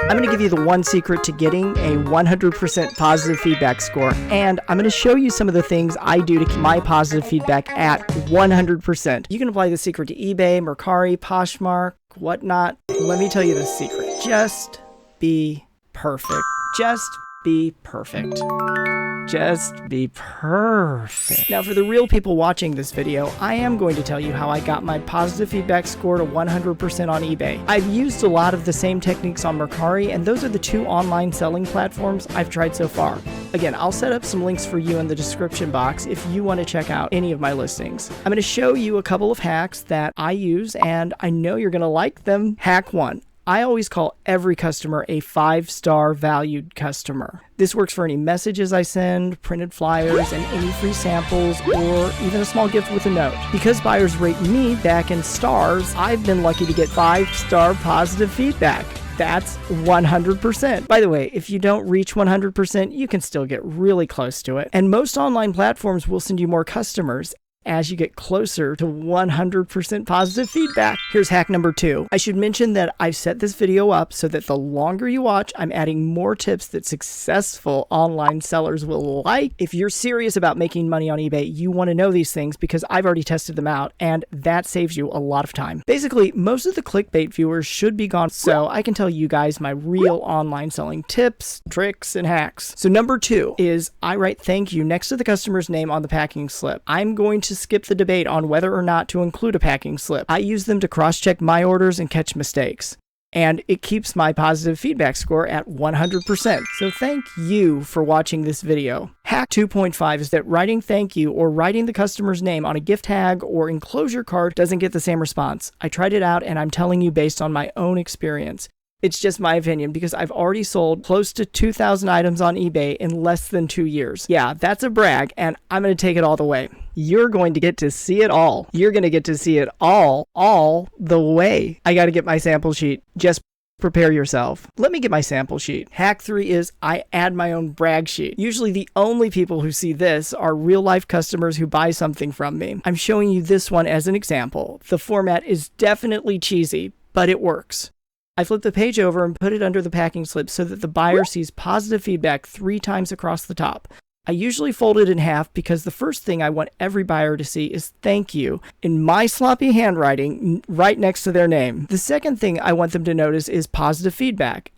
I'm going to give you the one secret to getting a 100% positive feedback score, and I'm going to show you some of the things I do to keep my positive feedback at 100%. You can apply the secret to eBay, Mercari, Poshmark, whatnot. Let me tell you the secret. Just be perfect. Just be perfect. Just be perfect. Now, for the real people watching this video, I am going to tell you how I got my positive feedback score to 100% on eBay. I've used a lot of the same techniques on Mercari, and those are the two online selling platforms I've tried so far. Again, I'll set up some links for you in the description box if you want to check out any of my listings. I'm going to show you a couple of hacks that I use, and I know you're going to like them. Hack 1. I always call every customer a 5-star valued customer. This works for any messages I send, printed flyers, and any free samples, or even a small gift with a note. Because buyers rate me back in stars, I've been lucky to get 5-star positive feedback. That's 100%. By the way, if you don't reach 100%, you can still get really close to it. And most online platforms will send you more customers as you get closer to 100% positive feedback. Here's hack number 2. I should mention that I've set this video up so that the longer you watch, I'm adding more tips that successful online sellers will like. If you're serious about making money on eBay, you want to know these things because I've already tested them out, and that saves you a lot of time. Basically, most of the clickbait viewers should be gone, so I can tell you guys my real online selling tips, tricks, and hacks. So number 2 is I write thank you next to the customer's name on the packing slip. I'm going to skip the debate on whether or not to include a packing slip. I use them to cross-check my orders and catch mistakes. And it keeps my positive feedback score at 100%. So thank you for watching this video. Hack 2.5 is that writing thank you or writing the customer's name on a gift tag or enclosure card doesn't get the same response. I tried it out and I'm telling you based on my own experience. It's just my opinion because I've already sold close to 2,000 items on eBay in less than 2 years. Yeah, that's a brag, and I'm going to take it all the way. You're going to get to see it all. You're going to get to see it all the way. I got to get my sample sheet. Just prepare yourself. Let me get my sample sheet. Hack 3 is I add my own brag sheet. Usually the only people who see this are real life customers who buy something from me. I'm showing you this one as an example. The format is definitely cheesy, but it works. I flip the page over and put it under the packing slip so that the buyer sees positive feedback 3 times across the top. I usually fold it in half because the first thing I want every buyer to see is thank you in my sloppy handwriting right next to their name. The second thing I want them to notice is positive feedback.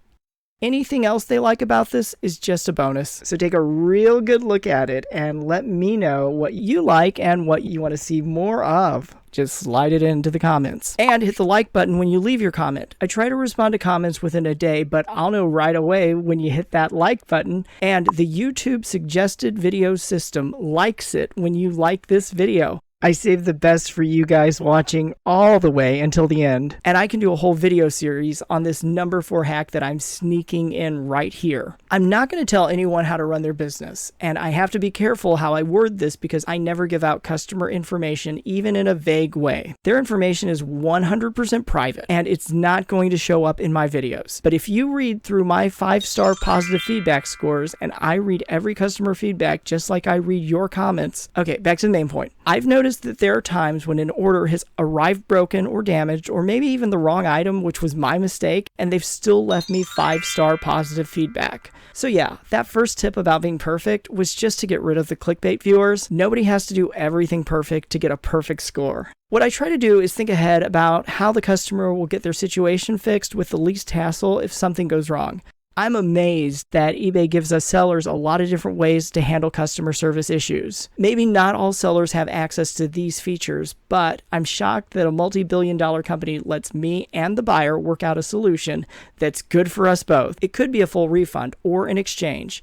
Anything else they like about this is just a bonus. So take a real good look at it and let me know what you like and what you want to see more of. Just slide it into the comments. And hit the like button when you leave your comment. I try to respond to comments within a day, but I'll know right away when you hit that like button. And the YouTube suggested video system likes it when you like this video. I saved the best for you guys watching all the way until the end. And I can do a whole video series on this number 4 hack that I'm sneaking in right here. I'm not going to tell anyone how to run their business. And I have to be careful how I word this because I never give out customer information even in a vague way. Their information is 100% private and it's not going to show up in my videos. But if you read through my 5-star positive feedback scores and I read every customer feedback just like I read your comments. Okay, back to the main point. I've noticed that there are times when an order has arrived broken or damaged, or maybe even the wrong item, which was my mistake, and they've still left me 5-star positive feedback. So yeah, that first tip about being perfect was just to get rid of the clickbait viewers. Nobody has to do everything perfect to get a perfect score. What I try to do is think ahead about how the customer will get their situation fixed with the least hassle if something goes wrong. I'm amazed that eBay gives us sellers a lot of different ways to handle customer service issues. Maybe not all sellers have access to these features, but I'm shocked that a multi-billion-dollar company lets me and the buyer work out a solution that's good for us both. It could be a full refund or an exchange,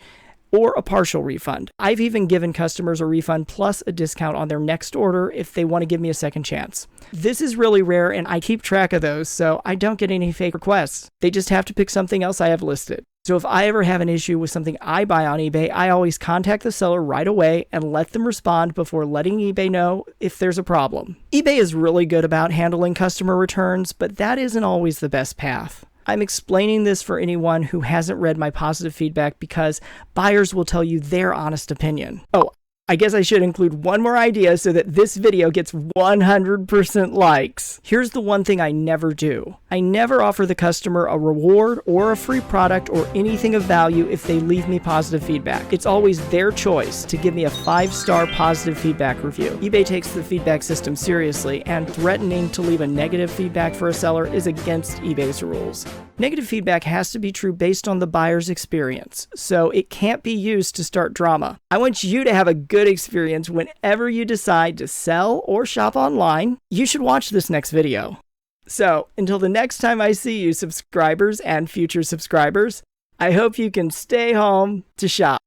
or a partial refund. I've even given customers a refund plus a discount on their next order if they want to give me a second chance. This is really rare and I keep track of those, so I don't get any fake requests. They just have to pick something else I have listed. So if I ever have an issue with something I buy on eBay, I always contact the seller right away and let them respond before letting eBay know if there's a problem. eBay is really good about handling customer returns, but that isn't always the best path. I'm explaining this for anyone who hasn't read my positive feedback because buyers will tell you their honest opinion. Oh, I guess I should include one more idea so that this video gets 100% likes. Here's the one thing I never do. I never offer the customer a reward or a free product or anything of value if they leave me positive feedback. It's always their choice to give me a 5-star positive feedback review. eBay takes the feedback system seriously, and threatening to leave a negative feedback for a seller is against eBay's rules. Negative feedback has to be true based on the buyer's experience, so it can't be used to start drama. I want you to have a good experience whenever you decide to sell or shop online. You should watch this next video. So, until the next time I see you, subscribers and future subscribers, I hope you can stay home to shop.